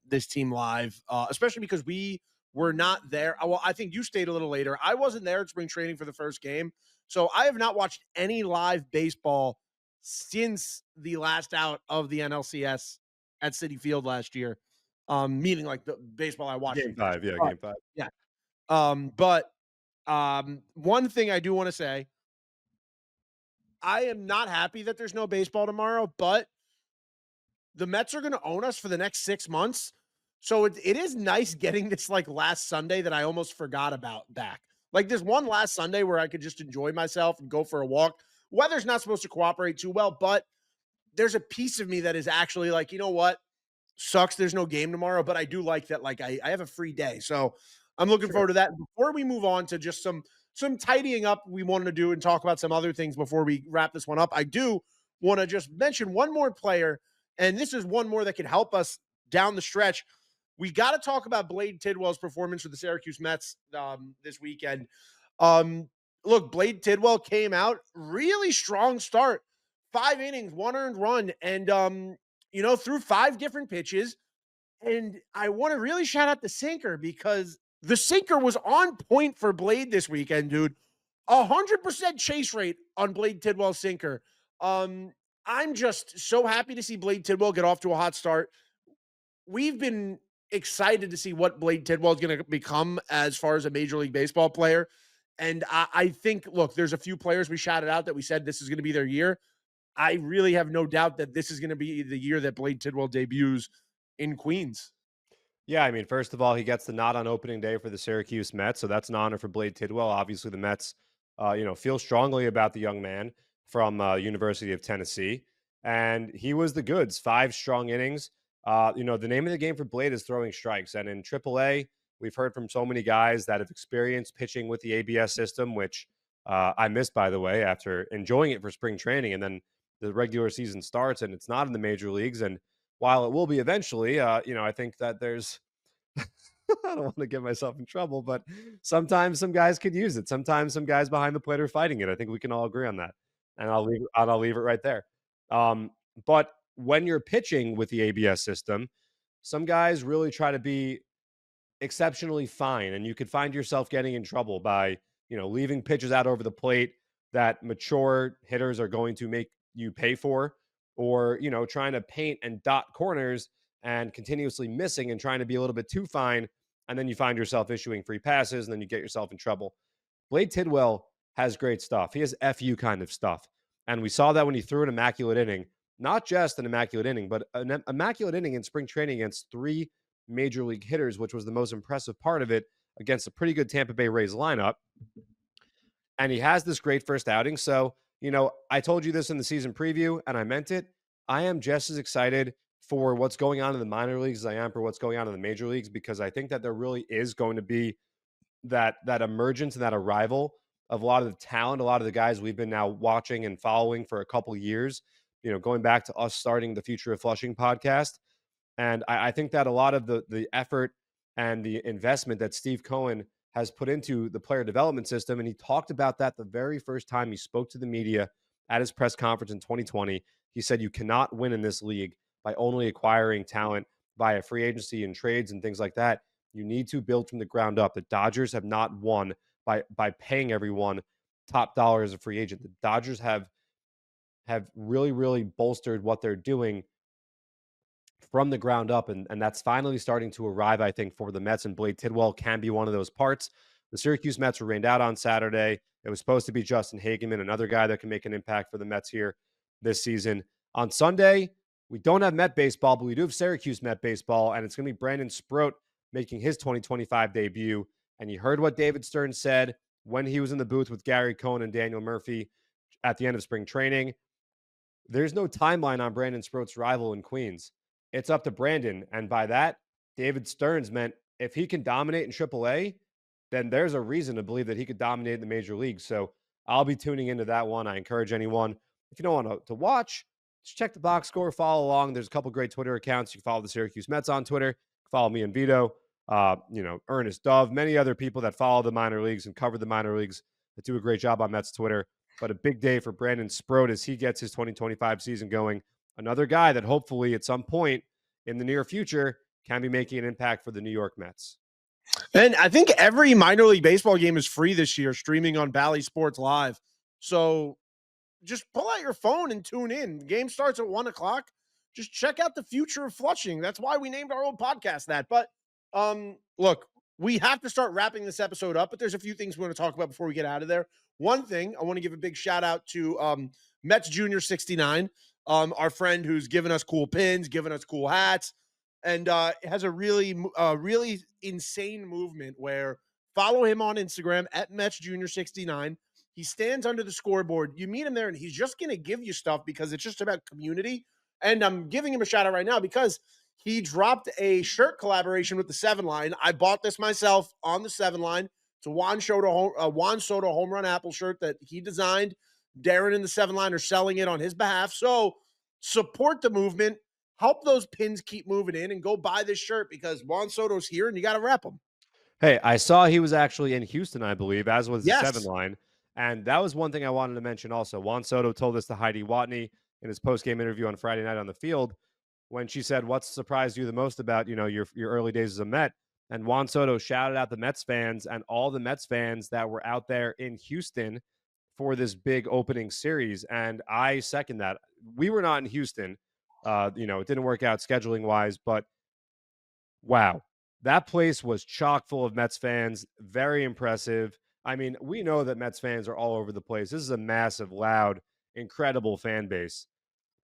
this team live, especially because we were not there. Well, I think you stayed a little later. I wasn't there at spring training for the first game, so I have not watched any live baseball since the last out of the NLCS at Citi Field last year. Meaning like the baseball I watched. Game 5, yeah, game 5. Yeah. But one thing I do want to say, I am not happy that there's no baseball tomorrow, but the Mets are going to own us for the next 6 months. So it is nice getting this like last Sunday that I almost forgot about back. Like this one last Sunday where I could just enjoy myself and go for a walk. Weather's not supposed to cooperate too well, but there's a piece of me that is actually like, you know what? Sucks there's no game tomorrow, but I do like that. Like I have a free day. So I'm looking forward to that. Before we move on to just some tidying up we wanted to do and talk about some other things before we wrap this one up, I do want to just mention one more player, and this is one more that can help us down the stretch. We got to talk about Blade Tidwell's performance for the Syracuse Mets this weekend. Look, Blade Tidwell came out really strong start, 5 innings, 1 earned run, and threw 5 different pitches. And I want to really shout out the sinker because the sinker was on point for Blade this weekend, dude. 100% chase rate on Blade Tidwell's sinker. I'm just so happy to see Blade Tidwell get off to a hot start. We've been excited to see what Blade Tidwell is going to become as far as a Major League Baseball player. And I think, look, there's a few players we shouted out that we said this is going to be their year. I really have no doubt that this is going to be the year that Blade Tidwell debuts in Queens. Yeah, I mean, first of all, he gets the nod on opening day for the Syracuse Mets, so that's an honor for Blade Tidwell. Obviously, the Mets, feel strongly about the young man from University of Tennessee, and he was the goods. 5 strong innings. The name of the game for Blade is throwing strikes, and in AAA, we've heard from so many guys that have experienced pitching with the ABS system, which I missed, by the way, after enjoying it for spring training, and then the regular season starts, and it's not in the major leagues, and while it will be eventually, I think that there's I don't want to get myself in trouble, but sometimes some guys could use it. Sometimes some guys behind the plate are fighting it. I think we can all agree on that. And I'll leave it right there. But when you're pitching with the ABS system, some guys really try to be exceptionally fine, and you could find yourself getting in trouble by, leaving pitches out over the plate that mature hitters are going to make you pay for, or, trying to paint and dot corners and continuously missing and trying to be a little bit too fine. And then you find yourself issuing free passes and then you get yourself in trouble. Blade Tidwell has great stuff. He has FU kind of stuff. And we saw that when he threw an immaculate inning, not just an immaculate inning, but an immaculate inning in spring training against 3 major league hitters, which was the most impressive part of it, against a pretty good Tampa Bay Rays lineup. And he has this great first outing. So, I told you this in the season preview, and I meant it. I am just as excited for what's going on in the minor leagues as I am for what's going on in the major leagues, because I think that there really is going to be that emergence and that arrival of a lot of the talent, a lot of the guys we've been now watching and following for a couple years, going back to us starting the Future of Flushing podcast. And I think that a lot of the effort and the investment that Steve Cohen has put into the player development system, and he talked about that the very first time he spoke to the media at his press conference in 2020. He said, you cannot win in this league by only acquiring talent via free agency and trades and things like that. You need to build from the ground up. The Dodgers have not won by paying everyone top dollar as a free agent. The Dodgers have really, really bolstered what they're doing from the ground up, and that's finally starting to arrive, I think, for the Mets, and Blade Tidwell can be one of those parts. The Syracuse Mets were rained out on Saturday. It was supposed to be Justin Hageman, another guy that can make an impact for the Mets here this season. On Sunday, we don't have Met baseball, but we do have Syracuse Met baseball, and it's going to be Brandon Sproat making his 2025 debut. And you heard what David Stern said when he was in the booth with Gary Cohen and Daniel Murphy at the end of spring training. There's no timeline on Brandon Sproat's arrival in Queens. It's up to Brandon. And by that, David Stearns meant if he can dominate in AAA, then there's a reason to believe that he could dominate in the major leagues. So I'll be tuning into that one. I encourage anyone, if you don't want to watch, just check the box score, follow along. There's a couple great Twitter accounts. You can follow the Syracuse Mets on Twitter. Follow me and Vito, Ernest Dove, many other people that follow the minor leagues and cover the minor leagues that do a great job on Mets Twitter. But a big day for Brandon Sproat as he gets his 2025 season going. Another guy that hopefully at some point in the near future can be making an impact for the New York Mets. And I think every minor league baseball game is free this year, streaming on Bally Sports Live. So just pull out your phone and tune in. The game starts at 1:00. Just check out the Future of Flushing. That's why we named our old podcast that. But look, we have to start wrapping this episode up, but there's a few things we want to talk about before we get out of there. One thing, I want to give a big shout out to Mets Junior 69, our friend who's given us cool pins, given us cool hats, and has a really insane movement where follow him on Instagram at Mets Junior 69. He stands under the scoreboard. You meet him there, and he's just going to give you stuff because it's just about community. And I'm giving him a shout out right now because he dropped a shirt collaboration with the 7 line. I bought this myself on the 7 line. It's a Juan Soto home run apple shirt that he designed. Darren and the 7 line are selling it on his behalf. So support the movement. Help those pins keep moving in and go buy this shirt because Juan Soto's here and you got to rep him. Hey, I saw he was actually in Houston, I believe, as was the Yes. 7 line. And that was one thing I wanted to mention also. Juan Soto told this to Heidi Watney in his post-game interview on Friday night on the field when she said, "What surprised you the most about, your early days as a Met?" And Juan Soto shouted out the Mets fans and all the Mets fans that were out there in Houston for this big opening series. And I second that. We were not in Houston. It didn't work out scheduling wise, but wow, that place was chock full of Mets fans. Very impressive. I mean, we know that Mets fans are all over the place. This is a massive, loud, incredible fan base.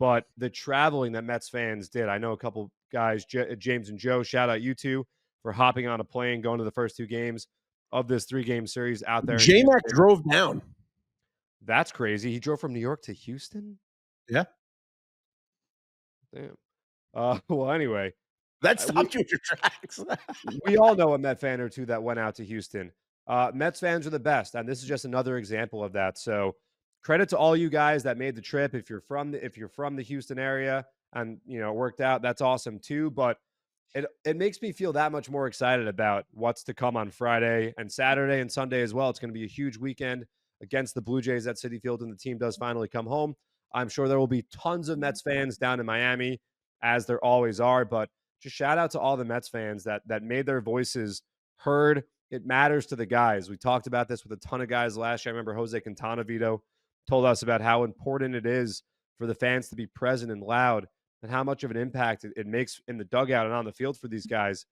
But the traveling that Mets fans did, I know a couple guys, James and Joe, shout out you two for hopping on a plane, going to the first 2 games of this 3-game series out there in J-Mac Houston. drove down. That's crazy. He drove from New York to Houston? Yeah. Damn. Well, anyway, That we, stopped you at your tracks. we all know a Met fan or two that went out to Houston. Mets fans are the best, and this is just another example of that. So, credit to all you guys that made the trip. If you're from the Houston area and it worked out, that's awesome too. But it makes me feel that much more excited about what's to come on Friday and Saturday and Sunday as well. It's going to be a huge weekend against the Blue Jays at Citi Field, and the team does finally come home. I'm sure there will be tons of Mets fans down in Miami, as there always are. But just shout out to all the Mets fans that made their voices heard. It matters to the guys. We talked about this with a ton of guys last year. I remember Jose Quintana, Vito, told us about how important it is for the fans to be present and loud, and how much of an impact it makes in the dugout and on the field for these guys.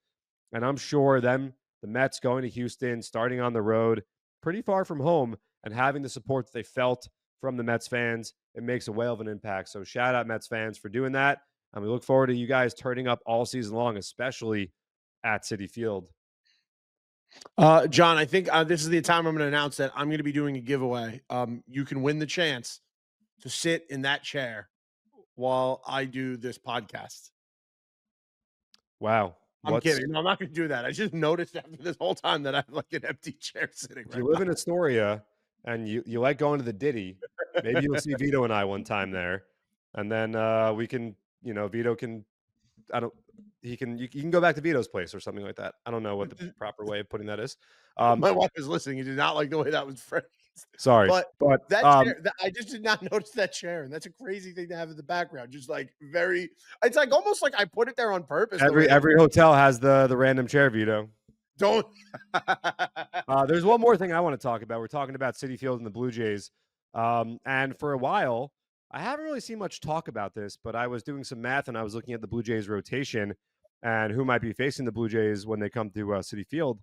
And I'm sure the Mets going to Houston, starting on the road, pretty far from home, and having the support that they felt from the Mets fans, it makes a whale of an impact. So shout out Mets fans for doing that. And we look forward to you guys turning up all season long, especially at Citi Field. John, I think this is the time I'm going to announce that I'm going to be doing a giveaway. You can win the chance to sit in that chair while I do this podcast. Wow. I'm kidding. No, I'm not going to do that. I just noticed after this whole time that I have like an empty chair sitting If you live in Astoria and you like going to the Diddy, maybe you'll see Vito and I one time there. And then we can, Vito can, you can go back to Vito's place or something like that. I don't know what the proper way of putting that is. My wife is listening. You did not like the way that was phrased. Sorry, but that chair, I just did not notice that chair, and that's a crazy thing to have in the background. Just like it's like almost like I put it there on purpose. Every hotel has the random chair, Vito. Don't. There's one more thing I want to talk about. We're talking about Citi Field and the Blue Jays, and for a while, I haven't really seen much talk about this, but I was doing some math and I was looking at the Blue Jays rotation and who might be facing the Blue Jays when they come to Citi Field.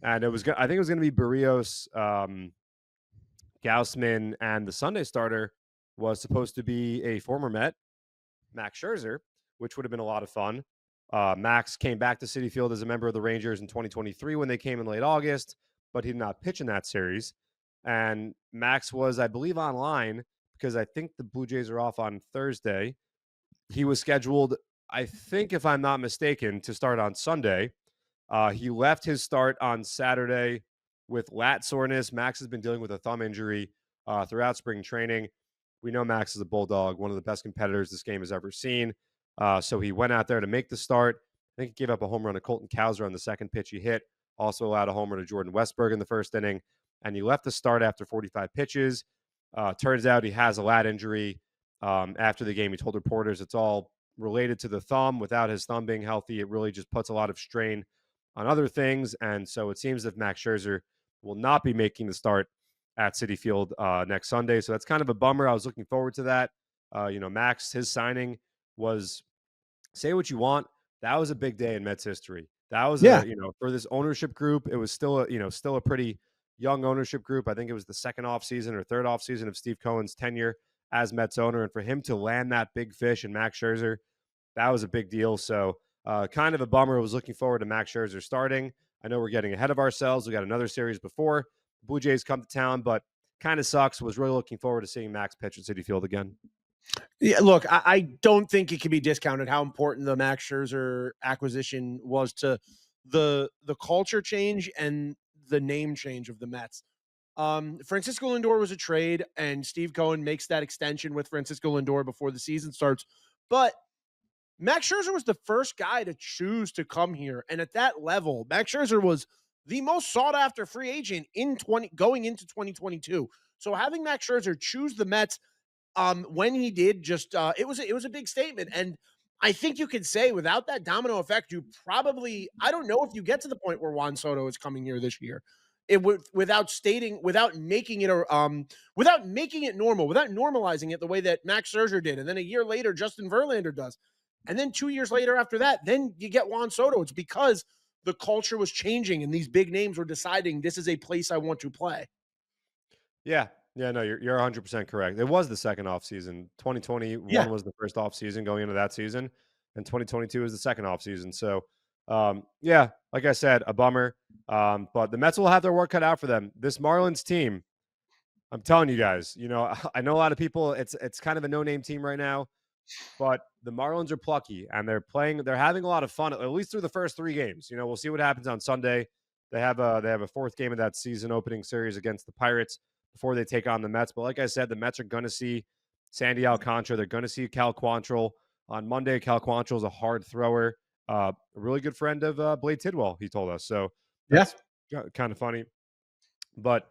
And I think it was going to be Barrios, Gaussman, and the Sunday starter was supposed to be a former Met, Max Scherzer, which would have been a lot of fun. Max came back to Citi Field as a member of the Rangers in 2023 when they came in late August, but he did not pitch in that series. And Max was, I believe, online because I think the Blue Jays are off on Thursday. He was scheduled, I think, if I'm not mistaken, to start on Sunday. He left his start on Saturday with lat soreness. Max has been dealing with a thumb injury throughout spring training. We know Max is a bulldog, one of the best competitors this game has ever seen. So he went out there to make the start. I think he gave up a home run to Colton Cowser on the second pitch he hit. Also allowed a homer to Jordan Westburg in the first inning. And he left the start after 45 pitches. Turns out he has a lat injury. After the game, he told reporters it's all related to the thumb. Without his thumb being healthy, it really just puts a lot of strain on other things. And so it seems that Max Scherzer will not be making the start at Citi Field next Sunday. So that's kind of a bummer. I was looking forward to that. Max, his signing was, say what you want, that was a big day in Mets history. That was for this ownership group, it was still a pretty young ownership group. I think it was the second offseason or third offseason of Steve Cohen's tenure as Mets owner. And for him to land that big fish in Max Scherzer, that was a big deal. So kind of a bummer. I was looking forward to Max Scherzer starting. I know we're getting ahead of ourselves. We got another series before Blue Jays come to town, but kind of sucks. Was really looking forward to seeing Max pitch at Citi Field again. Yeah, look, I don't think it can be discounted how important the Max Scherzer acquisition was to the culture change and the name change of the Mets. Francisco Lindor was a trade, and Steve Cohen makes that extension with Francisco Lindor before the season starts. But Max Scherzer was the first guy to choose to come here. And at that level, Max Scherzer was the most sought after free agent going into 2022. So having Max Scherzer choose the Mets when he did, it was a big statement. And I think you could say without that domino effect, I don't know if you get to the point where Juan Soto is coming here this year. without making it without making it normal, without normalizing it the way that Max Scherzer did, and then a year later Justin Verlander does, and then 2 years later after that, then you get Juan Soto. It's because the culture was changing and these big names were deciding this is a place I want to play. Yeah. Yeah, no, you're 100% correct. It was the second off season. 2021 was the first off season going into that season, and 2022 is the second off season. So, yeah, like I said, a bummer. But the Mets will have their work cut out for them. This Marlins team, I'm telling you guys, I know a lot of people. It's kind of a no-name team right now, but the Marlins are plucky and they're having a lot of fun, at least through the first 3 games. We'll see what happens on Sunday. They have a 4th game of that season opening series against the Pirates before they take on the Mets. But like I said, the Mets are going to see Sandy Alcantara. They're going to see Cal Quantrill on Monday. Cal Quantrill is a hard thrower, a really good friend of Blade Tidwell, he told us. So that's kind of funny. But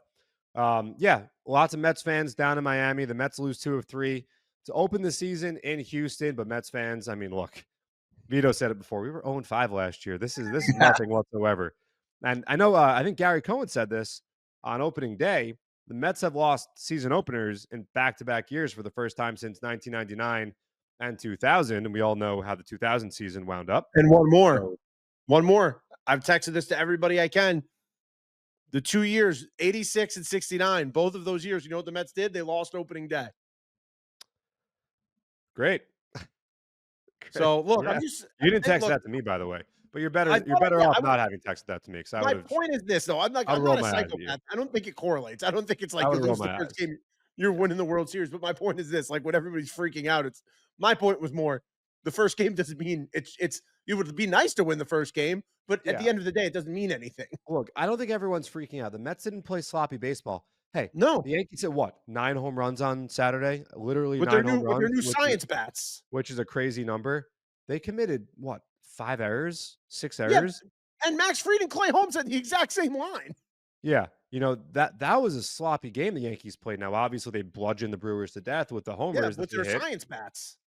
yeah, lots of Mets fans down in Miami. The Mets lose 2 of 3 to open the season in Houston. But Mets fans, I mean, look, Vito said it before. We were 0-5 last year. This is nothing whatsoever. And I know, I think Gary Cohen said this on opening day. The Mets have lost season openers in back-to-back years for the first time since 1999 and 2000. And we all know how the 2000 season wound up. And one more. I've texted this to everybody I can. The 2 years, 86 and 69, both of those years, you know what the Mets did? They lost opening day. Great. So look, yeah. You didn't text that to me, by the way. But you're better off not having texted that to me. My point is this, though. I'm not a psychopath. I don't think it correlates. I don't think it's like you lose the first game, you're winning the World Series. But my point is this: like when everybody's freaking out, my point was more the first game doesn't mean it's. It would be nice to win the first game, but at the end of the day, it doesn't mean anything. Look, I don't think everyone's freaking out. The Mets didn't play sloppy baseball. Hey, no, the Yankees hit what? 9 home runs on Saturday. Literally with 9 home runs. With their new science bats, which is a crazy number. They committed what? 5 errors, 6 errors. Yeah. And Max Fried and Clay Holmes had the exact same line. Yeah, that was a sloppy game the Yankees played. Now, obviously, they bludgeoned the Brewers to death with the homers with their science bats.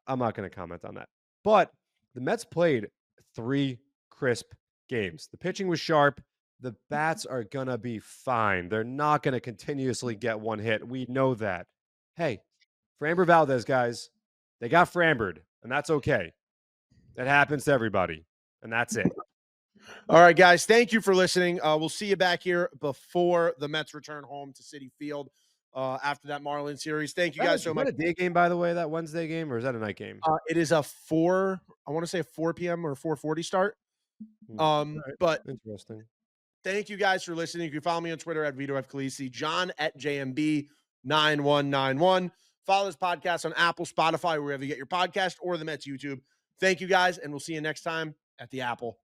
I'm not going to comment on that. But the Mets played 3 crisp games. The pitching was sharp. The bats are going to be fine. They're not going to continuously get one hit. We know that. Hey, Framber Valdez, guys, they got Frambered, and that's okay. It happens to everybody, and that's it. All right, guys, thank you for listening. We'll see you back here before the Mets return home to Citi Field after that Marlins series. Thank you guys so much. Is that a day game, by the way, that Wednesday game, or is that a night game? It is a 4 p.m. or 4:40 start. Right. But interesting. Thank you guys for listening. You can follow me on Twitter at Vito F. Calise, John at JMB9191. Follow this podcast on Apple, Spotify, wherever you get your podcast, or the Mets YouTube. Thank you guys, and we'll see you next time at the Apple.